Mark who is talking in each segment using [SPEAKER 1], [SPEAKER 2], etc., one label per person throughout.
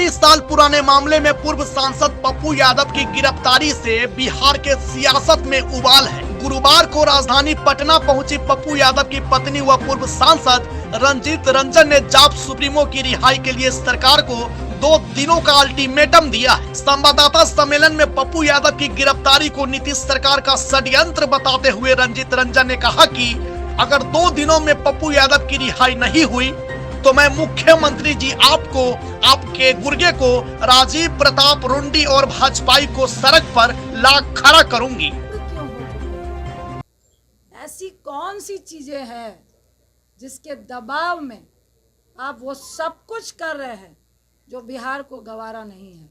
[SPEAKER 1] 33 साल पुराने मामले में पूर्व सांसद पप्पू यादव की गिरफ्तारी से बिहार के सियासत में उबाल है। गुरुवार को राजधानी पटना पहुंची पप्पू यादव की पत्नी व पूर्व सांसद रंजीत रंजन ने जाप सुप्रीमो की रिहाई के लिए सरकार को 2 दिनों का अल्टीमेटम दिया है। संवाददाता सम्मेलन में पप्पू यादव की गिरफ्तारी को नीतीश सरकार का षड्यंत्र बताते हुए रंजीत रंजन ने कहा कि अगर 2 दिनों में पप्पू यादव की रिहाई नहीं हुई तो मैं मुख्यमंत्री जी आपको, आपके गुर्गे को, राजीव प्रताप रुडी और भाजपाई को सड़क पर ला खड़ा करूंगी।
[SPEAKER 2] ऐसी कौन सी चीजें हैं जिसके दबाव में आप वो सब कुछ कर रहे हैं जो बिहार को गवारा नहीं है?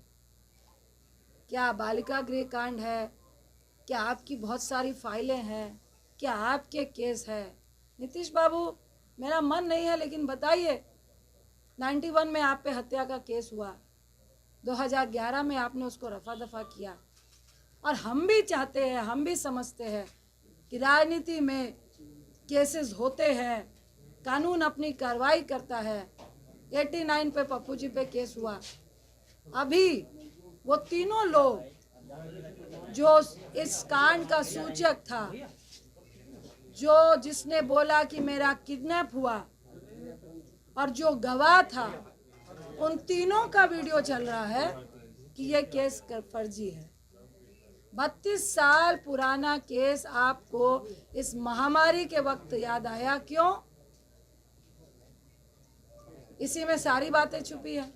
[SPEAKER 2] क्या बालिका गृह कांड है? क्या आपकी बहुत सारी फाइलें हैं? क्या आपके केस है? नीतीश बाबू, मेरा मन नहीं है, लेकिन बताइए, 91 में आप पे हत्या का केस हुआ, 2011 में आपने उसको रफा दफा किया। और हम भी चाहते हैं, हम भी समझते हैं कि राजनीति में केसेस होते हैं, कानून अपनी कार्रवाई करता है। 89 पे पप्पू जी पे केस हुआ। अभी वो तीनों लोग जो इस कांड का सूचक था, जिसने बोला कि मेरा किडनैप हुआ और जो गवाह था, उन तीनों का वीडियो चल रहा है कि ये केस फर्जी है। 32 साल पुराना केस आपको इस महामारी के वक्त याद आया क्यों? इसी में सारी बातें छुपी है।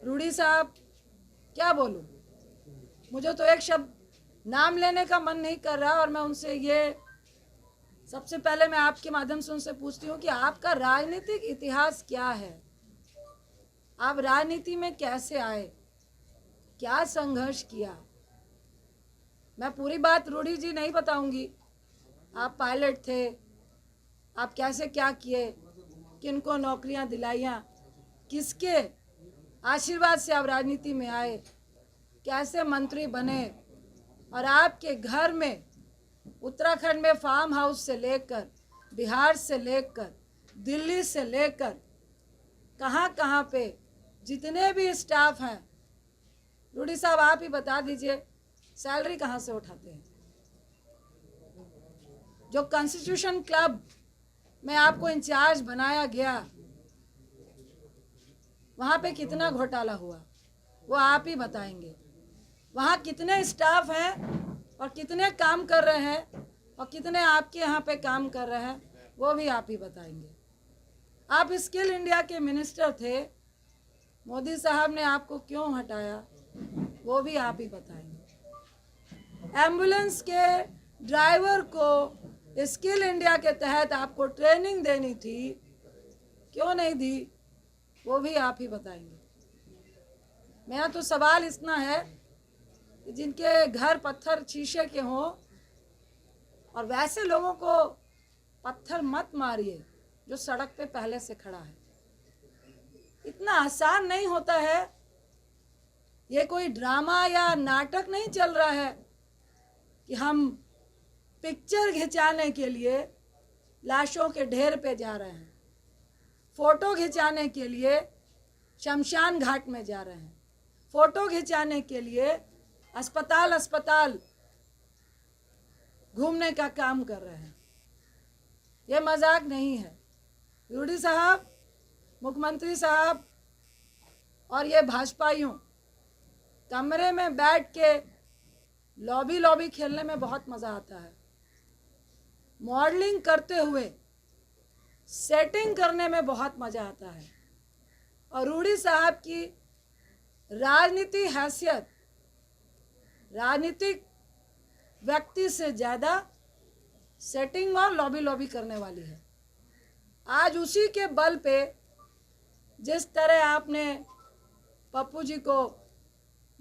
[SPEAKER 2] रूडी साहब, क्या बोलूं? मुझे तो एक शब्द नाम लेने का मन नहीं कर रहा। और मैं उनसे ये सबसे पहले मैं आपके माध्यम से उनसे पूछती हूँ कि आपका राजनीतिक इतिहास क्या है? आप राजनीति में कैसे आए? क्या संघर्ष किया? मैं पूरी बात रूडी जी नहीं बताऊंगी। आप पायलट थे, आप कैसे क्या किए, किनको नौकरियां दिलाइयां, किसके आशीर्वाद से आप राजनीति में आए, कैसे मंत्री बने, और आपके घर में उत्तराखंड में फार्म हाउस से लेकर, बिहार से लेकर, दिल्ली से लेकर, कहाँ कहाँ पे जितने भी स्टाफ हैं, रूडी साहब आप ही बता दीजिए, सैलरी कहाँ से उठाते हैं? जो कॉन्स्टिट्यूशन क्लब में आपको इंचार्ज बनाया गया, वहाँ पे कितना घोटाला हुआ वो आप ही बताएंगे। वहाँ कितने स्टाफ हैं और कितने काम कर रहे हैं और कितने आपके यहाँ पे काम कर रहे हैं वो भी आप ही बताएंगे। आप स्किल इंडिया के मिनिस्टर थे, मोदी साहब ने आपको क्यों हटाया वो भी आप ही बताएंगे। एम्बुलेंस के ड्राइवर को स्किल इंडिया के तहत आपको ट्रेनिंग देनी थी, क्यों नहीं दी वो भी आप ही बताएंगे। मेरा तो सवाल इतना है कि जिनके घर पत्थर शीशे के हों, और वैसे लोगों को पत्थर मत मारिए जो सड़क पे पहले से खड़ा है। इतना आसान नहीं होता है। ये कोई ड्रामा या नाटक नहीं चल रहा है कि हम पिक्चर खिंचाने के लिए लाशों के ढेर पे जा रहे हैं, फोटो खिंचाने के लिए शमशान घाट में जा रहे हैं, फोटो खिंचाने के लिए अस्पताल अस्पताल घूमने का काम कर रहे हैं। ये मजाक नहीं है। रूडी साहब, मुख्यमंत्री साहब और ये भाजपाइयों कमरे में बैठ के लॉबी खेलने में बहुत मज़ा आता है। मॉडलिंग करते हुए सेटिंग करने में बहुत मज़ा आता है। और रूडी साहब की राजनीति हैसियत राजनीतिक व्यक्ति से ज़्यादा सेटिंग और लॉबी करने वाली है। आज उसी के बल पे जिस तरह आपने पप्पू जी को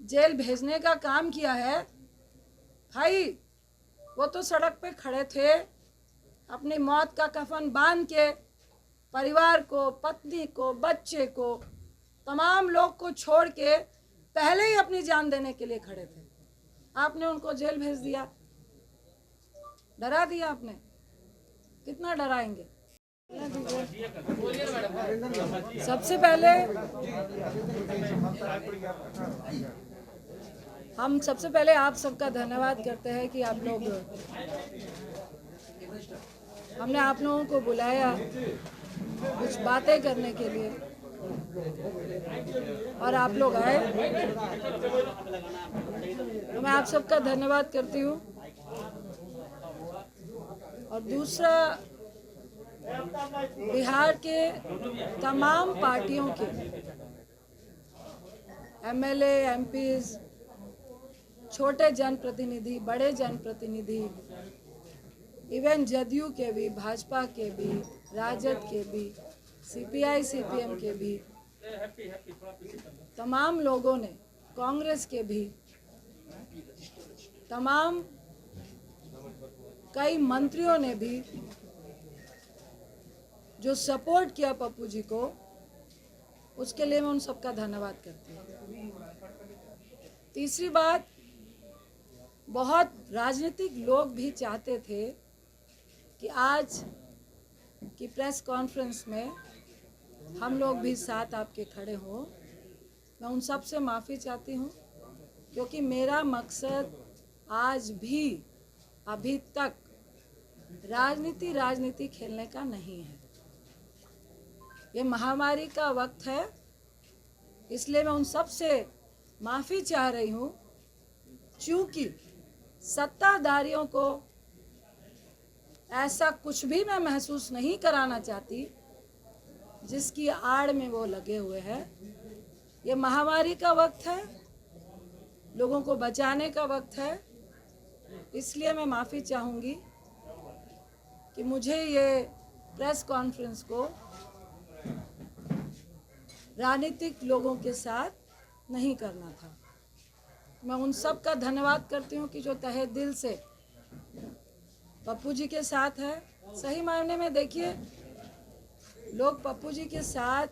[SPEAKER 2] जेल भेजने का काम किया है, भाई वो तो सड़क पे खड़े थे, अपनी मौत का कफन बांध के परिवार को, पत्नी को, बच्चे को, तमाम लोग को छोड़ के पहले ही अपनी जान देने के लिए खड़े थे। आपने उनको जेल भेज दिया, डरा दिया आपने। कितना डराएंगे? सबसे पहले आप सबका धन्यवाद करते हैं कि आप लोग, हमने आप लोगों को बुलाया कुछ बातें करने के लिए और आप लोग आए, तो मैं आप सबका धन्यवाद करती हूँ। और दूसरा, बिहार के तमाम पार्टियों के एमएलए, एमपीज, छोटे जनप्रतिनिधि, बड़े जनप्रतिनिधि, इवन जदयू के भी, भाजपा के भी, राजद के भी, सीपीआई सीपीएम के भी, तमाम लोगों ने, कांग्रेस के भी, तमाम कई मंत्रियों ने भी जो सपोर्ट किया पप्पू जी को, उसके लिए मैं उन सबका धन्यवाद करती हूँ। तीसरी बात, बहुत राजनीतिक लोग भी चाहते थे कि आज की प्रेस कॉन्फ्रेंस में हम लोग भी साथ आपके खड़े हों। मैं उन सब से माफ़ी चाहती हूँ, क्योंकि मेरा मकसद आज भी, अभी तक राजनीति खेलने का नहीं है। ये महामारी का वक्त है, इसलिए मैं उन सब से माफ़ी चाह रही हूँ, क्योंकि सत्ताधारियों को ऐसा कुछ भी मैं महसूस नहीं कराना चाहती जिसकी आड़ में वो लगे हुए हैं। ये महामारी का वक्त है, लोगों को बचाने का वक्त है, इसलिए मैं माफ़ी चाहूँगी कि मुझे ये प्रेस कॉन्फ्रेंस को राजनीतिक लोगों के साथ नहीं करना था। मैं उन सब का धन्यवाद करती हूँ कि जो तहे दिल से पप्पू जी के साथ है। सही मायने में देखिए, लोग पप्पू जी के साथ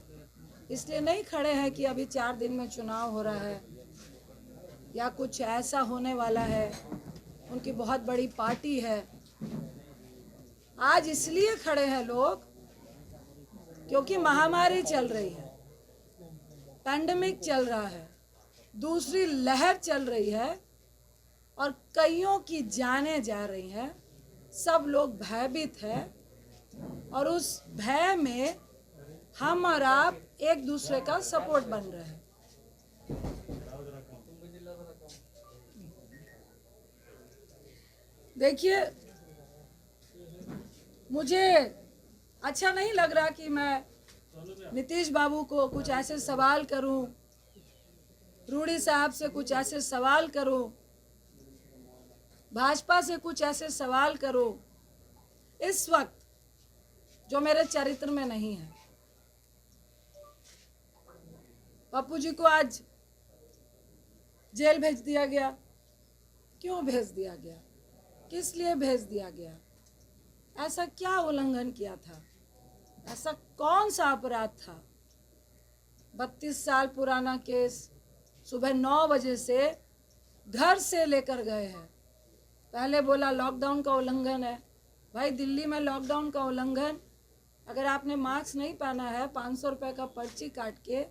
[SPEAKER 2] इसलिए नहीं खड़े हैं कि अभी 4 दिन में चुनाव हो रहा है या कुछ ऐसा होने वाला है, उनकी बहुत बड़ी पार्टी है। आज इसलिए खड़े हैं लोग क्योंकि महामारी चल रही है, पैंडेमिक चल रहा है, दूसरी लहर चल रही है और कईयों की जानें जा रही हैं। सब लोग भयभीत हैं और उस भय में हम और आप एक दूसरे का सपोर्ट बन रहे हैं। देखिए, मुझे अच्छा नहीं लग रहा कि मैं नीतीश बाबू को कुछ ऐसे सवाल करूं, रूडी साहब से कुछ ऐसे सवाल करूं, भाजपा से कुछ ऐसे सवाल करूं इस वक्त जो मेरे चरित्र में नहीं है। पप्पू जी को आज जेल भेज दिया गया। क्यों भेज दिया गया? किस लिए भेज दिया गया? ऐसा क्या उल्लंघन किया था? ऐसा कौन सा अपराध था? 32 साल पुराना केस, सुबह 9 बजे से घर से लेकर गए हैं। पहले बोला लॉकडाउन का उल्लंघन है। भाई, दिल्ली में लॉकडाउन का उल्लंघन, अगर आपने मास्क नहीं पहना है 500 रुपये का पर्ची काट के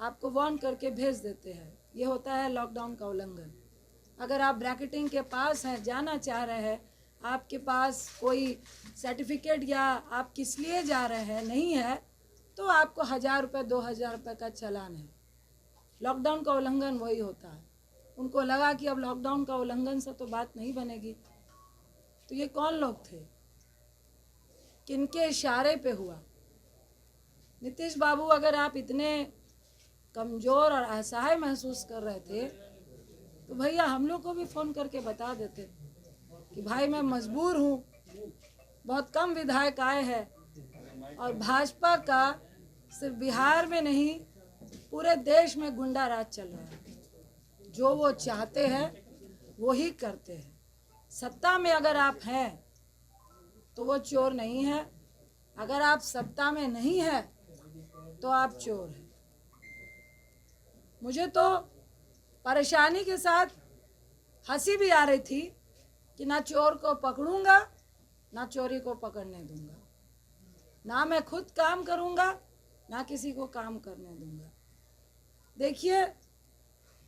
[SPEAKER 2] आपको वार्न करके भेज देते हैं। ये होता है लॉकडाउन का उल्लंघन। अगर आप ब्रैकेटिंग के पास हैं, जाना चाह रहे हैं, आपके पास कोई सर्टिफिकेट या आप किस लिए जा रहे हैं नहीं है, तो आपको 1000 रुपये 2000 रुपये का चालान है। लॉकडाउन का उल्लंघन वही होता है। उनको लगा कि अब लॉकडाउन का उल्लंघन से तो बात नहीं बनेगी। तो ये कौन लोग थे? किनके इशारे पे हुआ? नीतीश बाबू, अगर आप इतने कमज़ोर और असहाय महसूस कर रहे थे तो भैया हम लोग को भी फ़ोन करके बता देते कि भाई मैं मजबूर हूँ, बहुत कम विधायक आए हैं और भाजपा का सिर्फ बिहार में नहीं पूरे देश में गुंडा राज चल रहा है। जो वो चाहते हैं वो ही करते हैं। सत्ता में अगर आप हैं तो वो चोर नहीं है, अगर आप सत्ता में नहीं हैं तो आप चोर हैं। मुझे तो परेशानी के साथ हंसी भी आ रही थी कि ना चोर को पकड़ूंगा ना चोरी को पकड़ने दूंगा। ना मैं खुद काम करूँगा, ना किसी को काम करने दूंगा। देखिए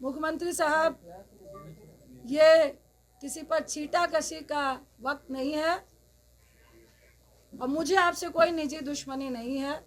[SPEAKER 2] मुख्यमंत्री साहब, ये किसी पर छीटाकशी का वक्त नहीं है और मुझे आपसे कोई निजी दुश्मनी नहीं है।